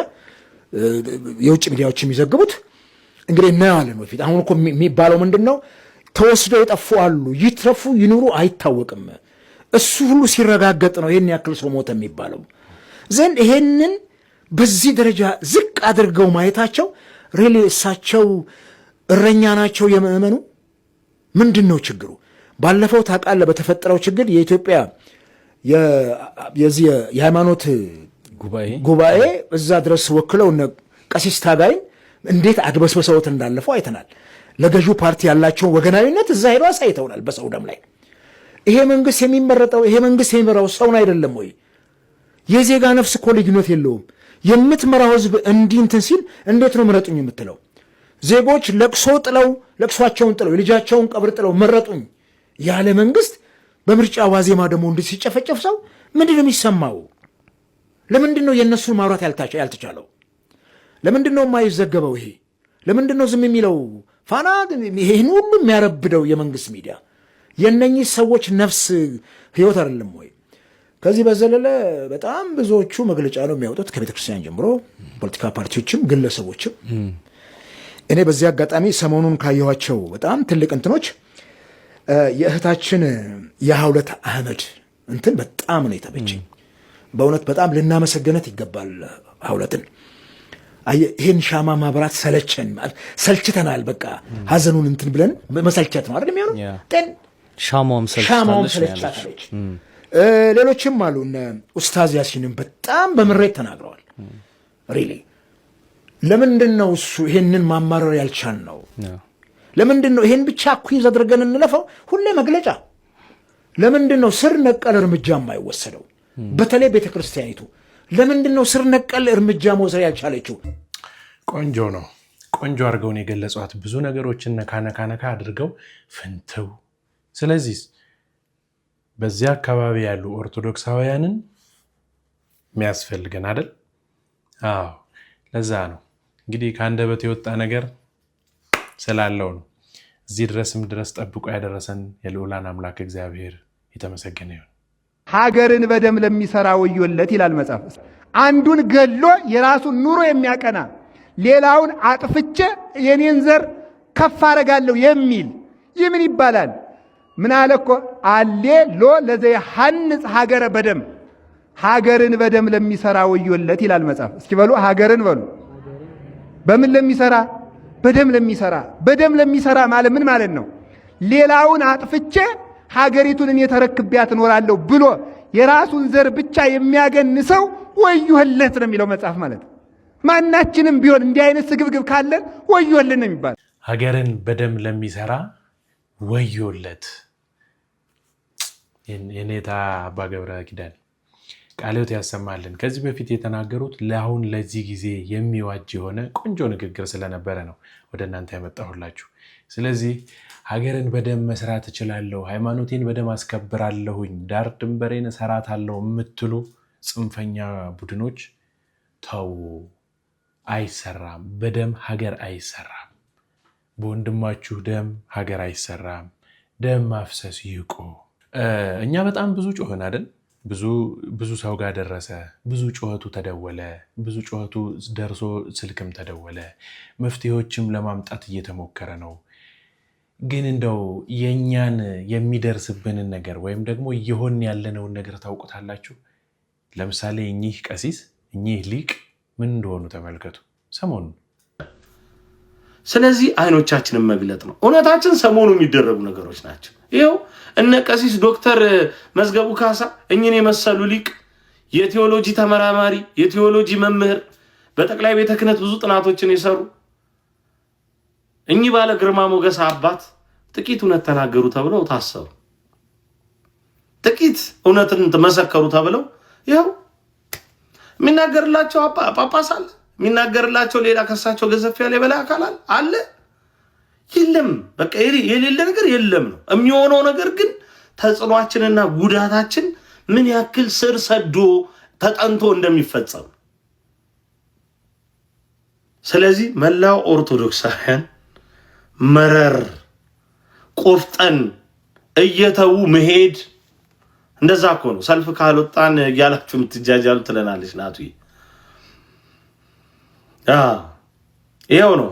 የውጭ ሚዲያዎች የሚዘግቡት እንግዲህ እናያለን ወደፊት። አሁን እኮ የሚባለው ምንድነው? ተወስደው የጠፉ አሉ፣ ይትረፉ ይኑሩ አይታወቅም። እሱ ሁሉ ሲረጋገጥ ነው ይሄን ያክል ሰው ሞተ የሚባለው። ዘንድ ይሄንን በዚህ ደረጃ ዝቅ አድርገው ማየታቸው ሪሊ እሳቸው እረኛ ናቸው የምእመኑ? ምንድነው ችግሩ? ባለፈው ታውቃለህ በተፈጠረው ችግር የኢትዮጵያ የሃይማኖት ጉባኤ እዛ ድረስ ወክለው ቀሲስ ታጋይን እንዴት አግበስበሰውት እንዳለፈው አይተናል። ለገዢው ፓርቲ ያላቸውን ወገናዊነት እዛ ሄዶ አሳይተውናል በሰው ደም ላይ። ይሄ መንግስት የሚመራው ሰውን አይደለም ወይ? የዜጋ ነፍስ እኮ ልዩነት የለውም። የምትመራው ህዝብ እንዲህ እንትን ሲል እንዴት ነው ምረጡኝ የምትለው? ዜጎች ለቅሷቸውን ጥለው የልጃቸውን ቀብር ጥለው መረጡኝ ያለ መንግስት በምርጫ ዋዜማ ደግሞ እንዴት ሲጨፈጨፍ ሰው ምንድነው የሚሰማው? ለምንድነው የነሱን ማውራት ያልተቻለው? ለምንድነው የማይዘገበው? ይሄ ለምንድነው ዝም የሚለው? ፋና ይሄን ሁሉ የሚያረብደው የመንግስት ሚዲያ የነኚህ ሰዎች ነፍስ ህይወት አይደለም ወይ? ከዚህ በዘለለ በጣም ብዙዎቹ መግለጫ ነው የሚያወጡት ከቤተክርስቲያን ጀምሮ ፖለቲካ ፓርቲዎችም ግለሰቦችም። እኔ በዚህ አጋጣሚ ሰሞኑን ካየኋቸው በጣም ትልቅ እንትኖች የእህታችን የሐውለት አህመድ እንትን በጣም ነው የተመቸኝ። በእውነት በጣም ልናመሰግነት ይገባል ሐውለትን። ይሄን ሻማ ማብራት ሰልችተናል። በቃ ሀዘኑን እንትን ብለን መሰልቸት ነው አይደል የሚሆነው? ሻማውም ሰልችታለች። ሌሎችም አሉ። እነ ኡስታዝ ያሲንም በጣም በምሬት ተናግረዋል። ሪሊ ለምንድን ነው እሱ ይሄንን ማማረር ያልቻል ነው? ለምንድን ነው ይሄን ብቻ ኩይዝ አድርገን እንለፈው? ሁሌ መግለጫ ለምንድን ነው ስር ነቀል እርምጃ የማይወሰደው? በተለይ ቤተክርስቲያኒቱ ለምንድን ነው ስር ነቀል እርምጃ መውሰድ ያልቻለችው? ቆንጆ ነው። ቆንጆ አድርገውን የገለጿት ብዙ ነገሮችን ነካ አድርገው ፍንትው። ስለዚህ በዚያ አካባቢ ያሉ ኦርቶዶክሳውያንን የሚያስፈልገን አይደል? አዎ፣ ለዛ ነው እንግዲህ ከአንደበት የወጣ ነገር ስላለው ነው። እዚህ ድረስ ጠብቆ ያደረሰን የልዑላን አምላክ እግዚአብሔር የተመሰገነ ይሁን። ሀገርን በደም ለሚሰራ ወዮለት ይላል መጽሐፍ። አንዱን ገሎ የራሱን ኑሮ የሚያቀና ሌላውን አጥፍቼ የኔን ዘር ከፍ አደርጋለሁ የሚል ይህ ምን ይባላል? ምን አለ እኮ አሌ ሎ ለዘይሐንጽ ሀገረ በደም፣ ሀገርን በደም ለሚሰራ ወዮለት ይላል መጽሐፍ። እስኪ በሉ ሀገርን በሉ። በምን ለሚሰራ? በደም ለሚሰራ። በደም ለሚሰራ ማለት ምን ማለት ነው? ሌላውን አጥፍቼ ሀገሪቱን እኔ ተረክቤያት እኖራለሁ ብሎ የራሱን ዘር ብቻ የሚያገን ሰው ወዮለት ነው የሚለው መጽሐፍ ማለት ነው። ማናችንም ቢሆን እንዲህ አይነት ስግብግብ ካለን ወዮልን ነው የሚባል። ሀገርን በደም ለሚሰራ ወዮለት። የኔታ አባ ገብረ ኪዳን ቃልዮት ያሰማልን። ከዚህ በፊት የተናገሩት ለአሁን ለዚህ ጊዜ የሚዋጅ የሆነ ቆንጆ ንግግር ስለነበረ ነው ወደ እናንተ ያመጣሁላችሁ። ስለዚህ ሀገርን በደም መስራት እችላለሁ፣ ሃይማኖቴን በደም አስከብራለሁኝ፣ ዳር ድንበሬን እሰራታለሁ የምትሉ ጽንፈኛ ቡድኖች ተው፣ አይሰራም። በደም ሀገር አይሰራም። በወንድማችሁ ደም ሀገር አይሰራም። ደም ማፍሰስ ይቁ። እኛ በጣም ብዙ ጮህን አይደል? ብዙ ሰው ጋር ደረሰ። ብዙ ጩኸቱ ተደወለ። ብዙ ጩኸቱ ደርሶ ስልክም ተደወለ። መፍትሄዎችም ለማምጣት እየተሞከረ ነው። ግን እንደው የእኛን የሚደርስብንን ነገር ወይም ደግሞ እየሆን ያለነውን ነገር ታውቁታላችሁ? ለምሳሌ እኚህ ቀሲስ እኚህ ሊቅ ምን እንደሆኑ ተመልከቱ ሰሞኑን። ስለዚህ አይኖቻችንን መግለጥ ነው። እውነታችን ሰሞኑ የሚደረጉ ነገሮች ናቸው። ይኸው እነ ቀሲስ ዶክተር መዝገቡ ካሳ እኚህን የመሰሉ ሊቅ፣ የቴዎሎጂ ተመራማሪ፣ የቴዎሎጂ መምህር፣ በጠቅላይ ቤተ ክህነት ብዙ ጥናቶችን የሰሩ እኚህ ባለ ግርማ ሞገስ አባት ጥቂት እውነት ተናገሩ ተብለው ታሰሩ። ጥቂት እውነትን ተመሰከሩ ተብለው ይኸው የሚናገርላቸው ጳጳስ አለ፣ የሚናገርላቸው ሌላ ከሳቸው ገዘፍ ያለ የበላይ አካል አለ የለም። በቃ የሌለ ነገር የለም ነው የሚሆነው። ነገር ግን ተጽዕኖአችንና ጉዳታችን ምን ያክል ስር ሰዶ ተጠንቶ እንደሚፈጸም። ስለዚህ መላው ኦርቶዶክሳውያን መረር ቆፍጠን እየተው መሄድ እንደዛ እኮ ነው። ሰልፍ ካልወጣን ያላችሁ የምትጃጃሉ ትለናለች ናቱ። ይሄው ነው።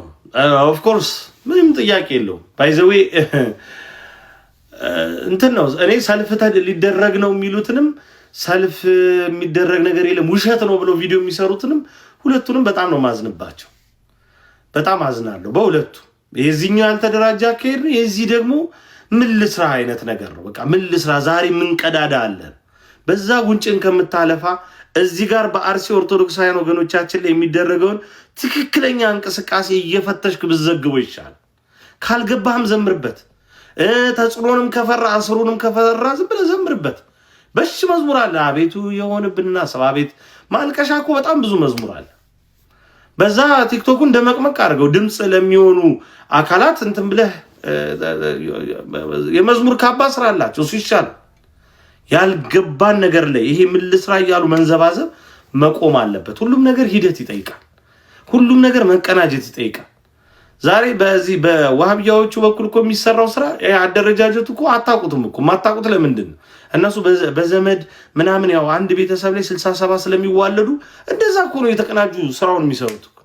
ኦፍ ኮርስ ምንም ጥያቄ የለውም። ባይ ዘ ዌይ እንትን ነው። እኔ ሰልፍ ሊደረግ ነው የሚሉትንም ሰልፍ የሚደረግ ነገር የለም ውሸት ነው ብለው ቪዲዮ የሚሰሩትንም ሁለቱንም በጣም ነው ማዝንባቸው። በጣም አዝናለሁ በሁለቱ። የዚህኛው ያልተደራጀ አካሄድ ነው፣ የዚህ ደግሞ ምን ልስራ አይነት ነገር ነው። በቃ ምን ልስራ ዛሬ ምን ቀዳዳ አለን? በዛ ጉንጭን ከምታለፋ እዚህ ጋር በአርሲ ኦርቶዶክሳውያን ወገኖቻችን ላይ የሚደረገውን ትክክለኛ እንቅስቃሴ እየፈተሽክ ብትዘግበው ይሻላል። ካልገባህም ዘምርበት። ተጽዕኖንም ከፈራ አስሩንም ከፈራ ዝም ብለህ ዘምርበት። በሽ መዝሙር አለ። አቤቱ የሆነብንና ሰባ ቤት ማልቀሻ እኮ በጣም ብዙ መዝሙር አለ። በዛ ቲክቶኩን እንደመቅመቅ አድርገው ድምፅ ለሚሆኑ አካላት እንትን ብለህ የመዝሙር ካባ ስራ አላቸው። እሱ ይሻላል። ያልገባን ነገር ላይ ይሄ ምን ልስራ እያሉ መንዘባዘብ መቆም አለበት። ሁሉም ነገር ሂደት ይጠይቃል። ሁሉም ነገር መቀናጀት ይጠይቃል። ዛሬ በዚህ በዋህብያዎቹ በኩል እኮ የሚሰራው ስራ አደረጃጀቱ እኮ አታውቁትም እኮ። ማታውቁት ለምንድን ነው? እነሱ በዘመድ ምናምን ያው አንድ ቤተሰብ ላይ 67 ስለሚዋለዱ እንደዛ እኮ ነው የተቀናጁ ስራውን የሚሰሩት እኮ።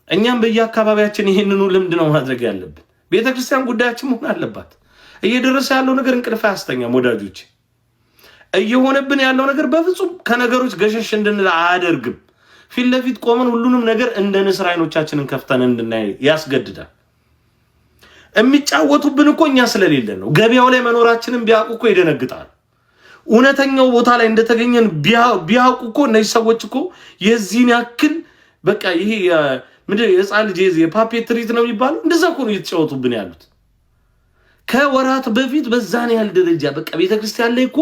እኛም በየአካባቢያችን ይሄንኑ ልምድ ነው ማድረግ ያለብን። ቤተክርስቲያን ጉዳያችን መሆን አለባት። እየደረሰ ያለው ነገር እንቅልፍ አያስተኛም ወዳጆች። እየሆነብን ያለው ነገር በፍጹም ከነገሮች ገሸሽ እንድንል አያደርግም። ፊት ለፊት ቆመን ሁሉንም ነገር እንደ ንስር አይኖቻችንን ከፍተን እንድናይ ያስገድዳል። የሚጫወቱብን እኮ እኛ ስለሌለን ነው። ገበያው ላይ መኖራችንን ቢያውቁ እኮ ይደነግጣል። እውነተኛው ቦታ ላይ እንደተገኘን ቢያውቁ እኮ እነዚህ ሰዎች እኮ የዚህን ያክል በቃ ይሄ ምንድነው የህፃን ልጅ የፓፔትሪት ነው የሚባለው እንደዛ እኮ ነው እየተጫወቱብን ያሉት። ከወራት በፊት በዛን ያህል ደረጃ በቃ ቤተክርስቲያን ላይ እኮ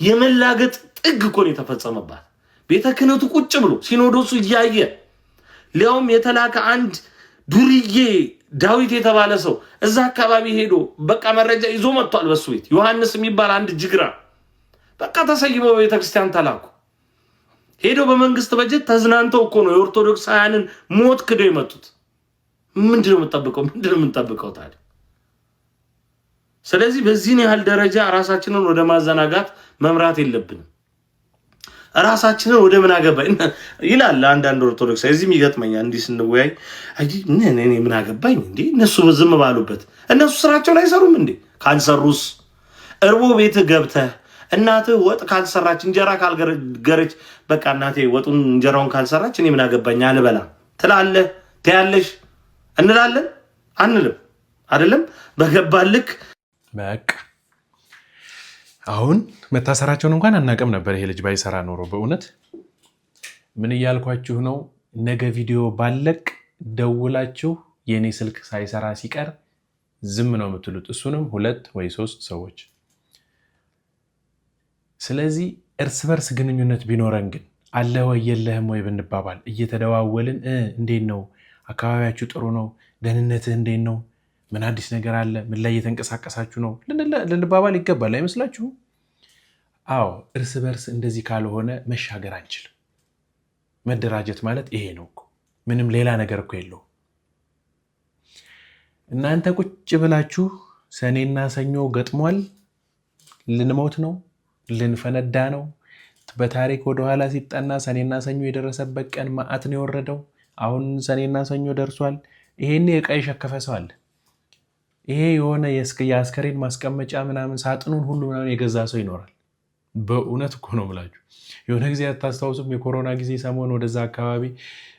የመላገጥ ጥግ እኮ ነው የተፈጸመባት። ቤተ ክህነቱ ቁጭ ብሎ ሲኖዶሱ እያየ ሊያውም የተላከ አንድ ዱርዬ ዳዊት የተባለ ሰው እዛ አካባቢ ሄዶ በቃ መረጃ ይዞ መጥቷል። በሱ ቤት ዮሐንስ የሚባል አንድ ጅግራ በቃ ተሰይመው በቤተክርስቲያን ተላኩ። ሄዶ በመንግስት በጀት ተዝናንተው እኮ ነው የኦርቶዶክሳውያንን ሞት ክደው የመጡት። ምንድነው የምንጠብቀው ታዲያ? ስለዚህ በዚህን ያህል ደረጃ ራሳችንን ወደ ማዘናጋት መምራት የለብንም። ራሳችንን ወደ ምን አገባኝ ይላል አንዳንድ ኦርቶዶክስ። እዚህም ይገጥመኛል እንዲህ ስንወያይ አይ እኔ ምን አገባኝ እንዴ እነሱ ዝም ባሉበት እነሱ ስራቸውን አይሰሩም እንዴ? ካልሰሩስ እርቦ ቤት ገብተህ እናትህ ወጥ ካልሰራች እንጀራ ካልገረች በቃ እናቴ ወጡን እንጀራውን ካልሰራች እኔ ምን አገባኝ አልበላም ትላለህ ትያለሽ እንላለን አንልም አይደለም? በገባልክ በቃ አሁን መታሰራቸውን እንኳን አናቀም ነበር ይሄ ልጅ ባይሰራ ኖሮ። በእውነት ምን እያልኳችሁ ነው? ነገ ቪዲዮ ባለቅ ደውላችሁ የኔ ስልክ ሳይሰራ ሲቀር ዝም ነው የምትሉት፣ እሱንም 2 ወይ 3 ሰዎች። ስለዚህ እርስ በርስ ግንኙነት ቢኖረን ግን አለ ወይ የለህም ወይ ብንባባል እየተደዋወልን እንዴት ነው አካባቢያችሁ ጥሩ ነው ደህንነትህ እንዴት ነው ምን አዲስ ነገር አለ ምን ላይ እየተንቀሳቀሳችሁ ነው ልንባባል ይገባል አይመስላችሁም? አዎ እርስ በርስ እንደዚህ ካልሆነ መሻገር አንችልም። መደራጀት ማለት ይሄ ነው እኮ ምንም ሌላ ነገር እኮ የለው። እናንተ ቁጭ ብላችሁ ሰኔና ሰኞ ገጥሟል ልንሞት ነው ልንፈነዳ ነው። በታሪክ ወደኋላ ሲጠና ሰኔና ሰኞ የደረሰበት ቀን መዓት ነው የወረደው። አሁን ሰኔና ሰኞ ደርሷል። ይሄኔ ዕቃ የሸከፈ ሰው አለ። ይሄ የሆነ የአስከሬን ማስቀመጫ ምናምን ሳጥኑን ሁሉ ምናምን የገዛ ሰው ይኖራል። በእውነት እኮ ነው የምላችሁ። የሆነ ጊዜ አታስታውሱም? የኮሮና ጊዜ ሰሞን ወደዛ አካባቢ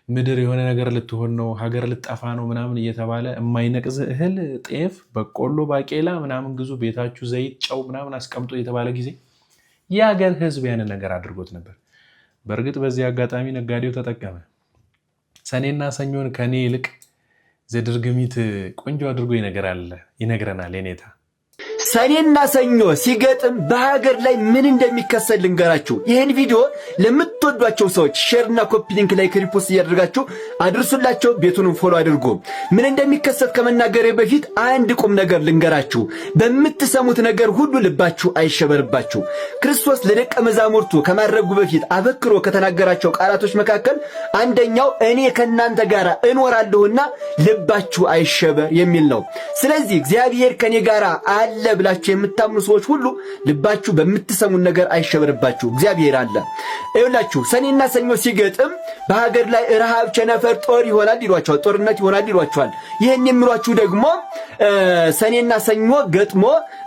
ምድር የሆነ ነገር ልትሆን ነው ሀገር ልጠፋ ነው ምናምን እየተባለ የማይነቅዝ እህል ጤፍ፣ በቆሎ፣ ባቄላ ምናምን ግዙ ቤታችሁ ዘይት፣ ጨው ምናምን አስቀምጦ የተባለ ጊዜ የሀገር ህዝብ ያንን ነገር አድርጎት ነበር። በእርግጥ በዚህ አጋጣሚ ነጋዴው ተጠቀመ። ሰኔና ሰኞን ከኔ ይልቅ ዘድርግሚት ቆንጆ አድርጎ ይነግረናል የኔታ። ሰኔና ሰኞ ሲገጥም በሀገር ላይ ምን እንደሚከሰት ልንገራችሁ። ይህን ቪዲዮ ለምትወዷቸው ሰዎች ሼርና ኮፒ ሊንክ ላይ ሪፖስት እያደረጋችሁ አድርሱላቸው። ቤቱንም ፎሎ አድርጎ ምን እንደሚከሰት ከመናገሬ በፊት አንድ ቁም ነገር ልንገራችሁ። በምትሰሙት ነገር ሁሉ ልባችሁ አይሸበርባችሁ። ክርስቶስ ለደቀ መዛሙርቱ ከማድረጉ በፊት አበክሮ ከተናገራቸው ቃላቶች መካከል አንደኛው እኔ ከእናንተ ጋር እኖራለሁና ልባችሁ አይሸበር የሚል ነው። ስለዚህ እግዚአብሔር ከኔ ጋር አለ ብላችሁ የምታምኑ ሰዎች ሁሉ ልባችሁ በምትሰሙን ነገር አይሸበርባችሁ። እግዚአብሔር አለ። ይኸውላችሁ ሰኔና ሰኞ ሲገጥም በሀገር ላይ ረሃብ፣ ቸነፈር፣ ጦር ይሆናል ይሏቸዋል። ጦርነት ይሆናል ይሏቸዋል። ይህን የሚሏችሁ ደግሞ ሰኔና ሰኞ ገጥሞ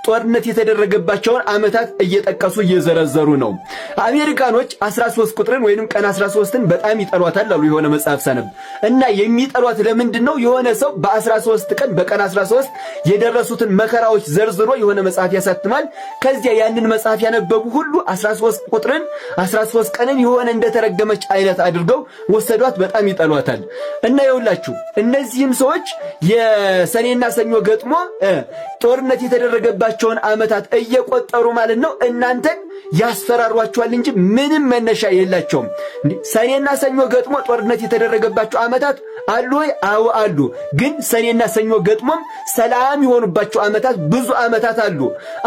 ጦርነት የተደረገባቸውን ዓመታት እየጠቀሱ እየዘረዘሩ ነው። አሜሪካኖች 13 ቁጥርን ወይንም ቀን 13ን በጣም ይጠሏታል አሉ የሆነ መጽሐፍ ሰነብ እና የሚጠሏት ለምንድን ነው? የሆነ ሰው በ13 ቀን በቀን 13 የደረሱትን መከራዎች ዘርዝሮ የሆነ መጽሐፍ ያሳትማል። ከዚያ ያንን መጽሐፍ ያነበቡ ሁሉ 13 ቁጥርን 13 ቀንን የሆነ እንደተረገመች አይነት አድርገው ወሰዷት። በጣም ይጠሏታል። እና ይኸውላችሁ እነዚህም ሰዎች የሰኔና ሰኞ ገጥሞ ጦርነት የተደረገባቸውን ዓመታት እየቆጠሩ ማለት ነው እናንተን ያስፈራሯቸዋል እንጂ ምንም መነሻ የላቸውም። ሰኔና ሰኞ ገጥሞ ጦርነት የተደረገባቸው ዓመታት አሉ ወይ? አዎ አሉ። ግን ሰኔና ሰኞ ገጥሞም ሰላም የሆኑባቸው ዓመታት ብዙ ዓመታት አሉ።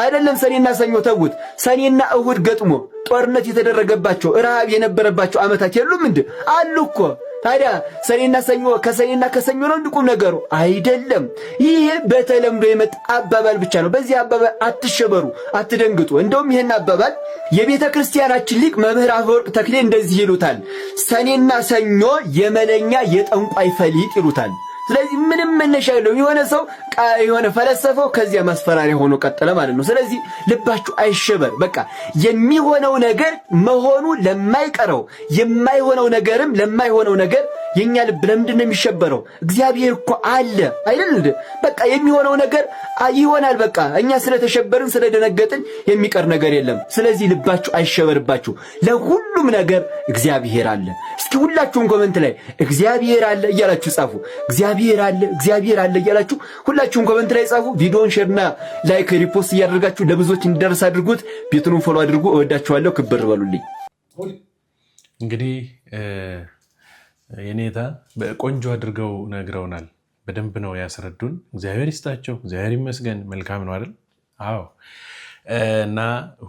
አይደለም ሰኔና ሰኞ ተውት፣ ሰኔና እሁድ ገጥሞ ጦርነት የተደረገባቸው ረሃብ የነበረባቸው ዓመታት የሉም እንዴ? አሉ እኮ። ታዲያ ሰኔና ሰኞ ከሰኔና ከሰኞ ነው እንድቁም ነገሩ አይደለም። ይሄ በተለምዶ የመጣ አባባል ብቻ ነው። በዚህ አባባል አትሸበሩ፣ አትደንግጡ። እንደውም ይሄን አባባል የቤተ ክርስቲያናችን ሊቅ መምህር አፈወርቅ ተክሌ እንደዚህ ይሉታል፣ ሰኔና ሰኞ የመለኛ የጠንቋይ ፈሊጥ ይሉታል። ስለዚህ ምንም መነሻ የለውም። የሆነ ሰው የሆነ ፈለሰፈው ከዚያ ማስፈራሪያ ሆኖ ቀጠለ ማለት ነው። ስለዚህ ልባችሁ አይሸበር። በቃ የሚሆነው ነገር መሆኑ ለማይቀረው የማይሆነው ነገርም ለማይሆነው ነገር የኛ ልብ ለምንድን ነው የሚሸበረው? እግዚአብሔር እኮ አለ አይደል? በቃ የሚሆነው ነገር ይሆናል። በቃ እኛ ስለተሸበርን ስለደነገጥን የሚቀር ነገር የለም። ስለዚህ ልባችሁ አይሸበርባችሁ። ለሁሉም ነገር እግዚአብሔር አለ። እስኪ ሁላችሁም ኮሜንት ላይ እግዚአብሔር አለ እያላችሁ ጻፉ። እግዚአብሔር አለ እያላችሁ ሁላችሁም ኮሜንት ላይ ጻፉ። ቪዲዮውን ሼርና ላይክ ሪፖስት እያደረጋችሁ ለብዙዎች እንዲደርስ አድርጉት። ቤቱንም ፎሎ አድርጉ። እወዳችኋለሁ። ክብር በሉልኝ። እንግዲህ የኔታ በቆንጆ አድርገው ነግረውናል። በደንብ ነው ያስረዱን። እግዚአብሔር ይስጣቸው፣ እግዚአብሔር ይመስገን። መልካም ነው አይደል? አዎ። እና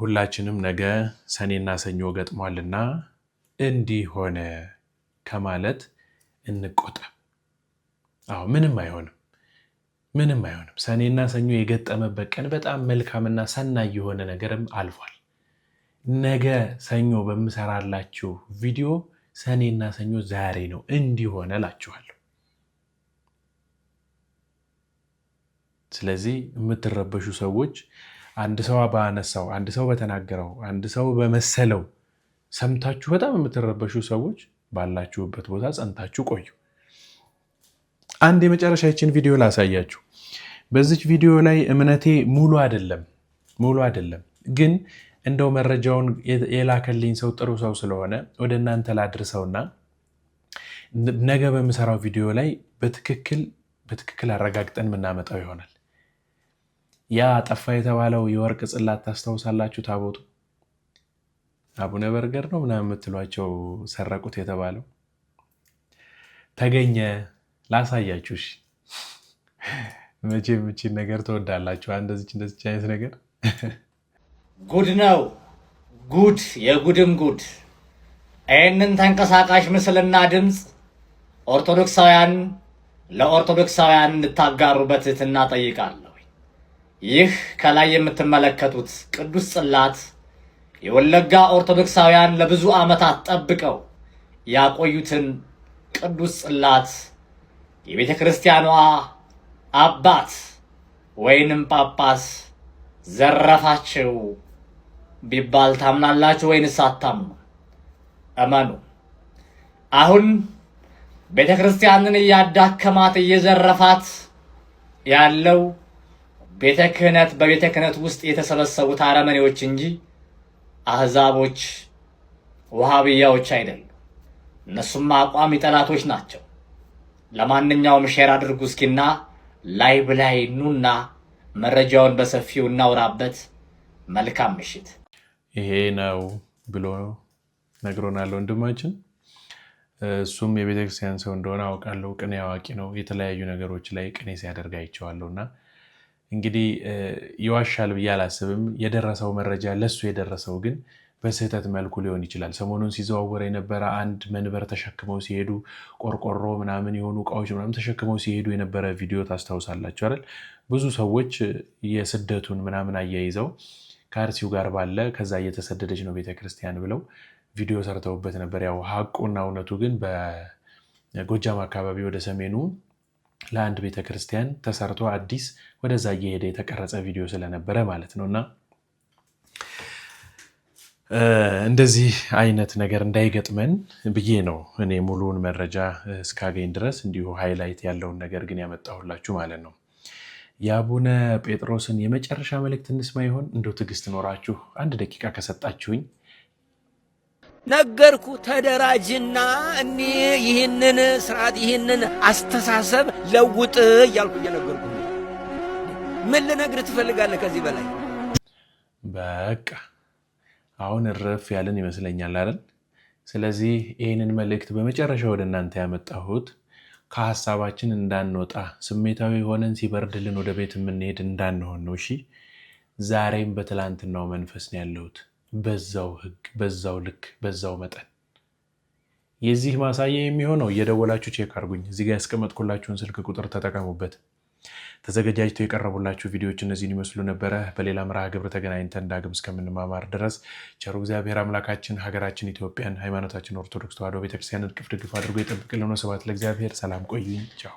ሁላችንም ነገ ሰኔና ሰኞ ገጥሟልና እንዲህ ሆነ ከማለት እንቆጠብ። አዎ፣ ምንም አይሆንም። ሰኔና ሰኞ የገጠመበት ቀን በጣም መልካምና ሰናይ የሆነ ነገርም አልፏል። ነገ ሰኞ በምሰራላችሁ ቪዲዮ ሰኔና ሰኞ ዛሬ ነው እንዲሆነ እላችኋለሁ። ስለዚህ የምትረበሹ ሰዎች አንድ ሰው ባነሳው፣ አንድ ሰው በተናገረው፣ አንድ ሰው በመሰለው ሰምታችሁ በጣም የምትረበሹ ሰዎች ባላችሁበት ቦታ ጸንታችሁ ቆዩ። አንድ የመጨረሻችን ቪዲዮ ላሳያችሁ። በዚች ቪዲዮ ላይ እምነቴ ሙሉ አይደለም ግን እንደው መረጃውን የላከልኝ ሰው ጥሩ ሰው ስለሆነ ወደ እናንተ ላድርሰውና ነገ በምሰራው ቪዲዮ ላይ በትክክል አረጋግጠን የምናመጣው ይሆናል። ያ ጠፋ የተባለው የወርቅ ጽላት ታስታውሳላችሁ? ታቦቱ አቡነ በርገር ነው ምናምን የምትሏቸው ሰረቁት የተባለው ተገኘ። ላሳያችሁ። መቼም እቺን ነገር ትወዳላችሁ። እንደዚች አይነት ነገር ጉድ ነው። ጉድ የጉድም ጉድ። ይህንን ተንቀሳቃሽ ምስልና ድምፅ ኦርቶዶክሳውያን ለኦርቶዶክሳውያን እንድታጋሩ በትህትና ጠይቃለሁ። ይህ ከላይ የምትመለከቱት ቅዱስ ጽላት የወለጋ ኦርቶዶክሳውያን ለብዙ ዓመታት ጠብቀው ያቆዩትን ቅዱስ ጽላት የቤተ ክርስቲያኗ አባት ወይንም ጳጳስ ዘረፋቸው ቢባል ታምናላችሁ ወይንስ አታምኑ? እመኑ። አሁን ቤተ ክርስቲያንን እያዳከማት እየዘረፋት ያለው ቤተ ክህነት በቤተ ክህነት ውስጥ የተሰበሰቡት አረመኔዎች እንጂ አህዛቦች ወሃብያዎች አይደሉም። እነሱም አቋሚ ጠላቶች ናቸው። ለማንኛውም ሼር አድርጉ እስኪና ላይቭ ላይ ኑና መረጃውን በሰፊው እናውራበት። መልካም ምሽት። ይሄ ነው ብሎ ነግሮናል ወንድማችን። እሱም የቤተክርስቲያን ሰው እንደሆነ አውቃለሁ። ቅኔ አዋቂ ነው። የተለያዩ ነገሮች ላይ ቅኔ ሲያደርግ አይቼዋለሁና እንግዲህ ይዋሻል ብዬ አላስብም። የደረሰው መረጃ ለሱ የደረሰው ግን በስህተት መልኩ ሊሆን ይችላል። ሰሞኑን ሲዘዋወር የነበረ አንድ መንበር ተሸክመው ሲሄዱ ቆርቆሮ ምናምን የሆኑ እቃዎች ምናምን ተሸክመው ሲሄዱ የነበረ ቪዲዮ ታስታውሳላችሁ አይደል? ብዙ ሰዎች የስደቱን ምናምን አያይዘው ከአርሲው ጋር ባለ ከዛ እየተሰደደች ነው ቤተክርስቲያን ብለው ቪዲዮ ሰርተውበት ነበር። ያው ሀቁና እውነቱ ግን በጎጃም አካባቢ ወደ ሰሜኑ ለአንድ ቤተክርስቲያን ተሰርቶ አዲስ ወደዛ እየሄደ የተቀረጸ ቪዲዮ ስለነበረ ማለት ነውና እንደዚህ አይነት ነገር እንዳይገጥመን ብዬ ነው እኔ ሙሉውን መረጃ እስካገኝ ድረስ እንዲሁ ሃይላይት ያለውን ነገር ግን ያመጣሁላችሁ ማለት ነው። የአቡነ ጴጥሮስን የመጨረሻ መልእክት እንስማ ይሆን? እንደው ትዕግስት ኖራችሁ 1 ደቂቃ ከሰጣችሁኝ። ነገርኩ ተደራጅና እኔ ይህንን ስርዓት ይህንን አስተሳሰብ ለውጥ እያልኩ እየነገርኩ ምን ልነግርህ ትፈልጋለህ ከዚህ በላይ? በቃ አሁን እረፍ ያለን ይመስለኛል አይደል? ስለዚህ ይህንን መልእክት በመጨረሻ ወደ እናንተ ያመጣሁት ከሀሳባችን እንዳንወጣ ስሜታዊ ሆነን ሲበርድልን ወደ ቤት የምንሄድ እንዳንሆን ነው። እሺ፣ ዛሬም በትላንትናው መንፈስ ነው ያለሁት። በዛው ህግ፣ በዛው ልክ፣ በዛው መጠን። የዚህ ማሳያ የሚሆነው እየደወላችሁ ቼክ አድርጉኝ። እዚህ ጋር ያስቀመጥኩላችሁን ስልክ ቁጥር ተጠቀሙበት። ተዘጋጃጅተው የቀረቡላችሁ ቪዲዮዎች እነዚህን ይመስሉ ነበረ። በሌላ መርሃ ግብር ተገናኝተን ዳግም እስከምንማማር ድረስ ቸሩ እግዚአብሔር አምላካችን ሀገራችን ኢትዮጵያን፣ ሃይማኖታችን ኦርቶዶክስ ተዋሕዶ ቤተክርስቲያንን ቅፍ ድግፍ አድርጎ የጠብቅልን። ስብሐት ለእግዚአብሔር። ሰላም ቆዩኝ። ቻው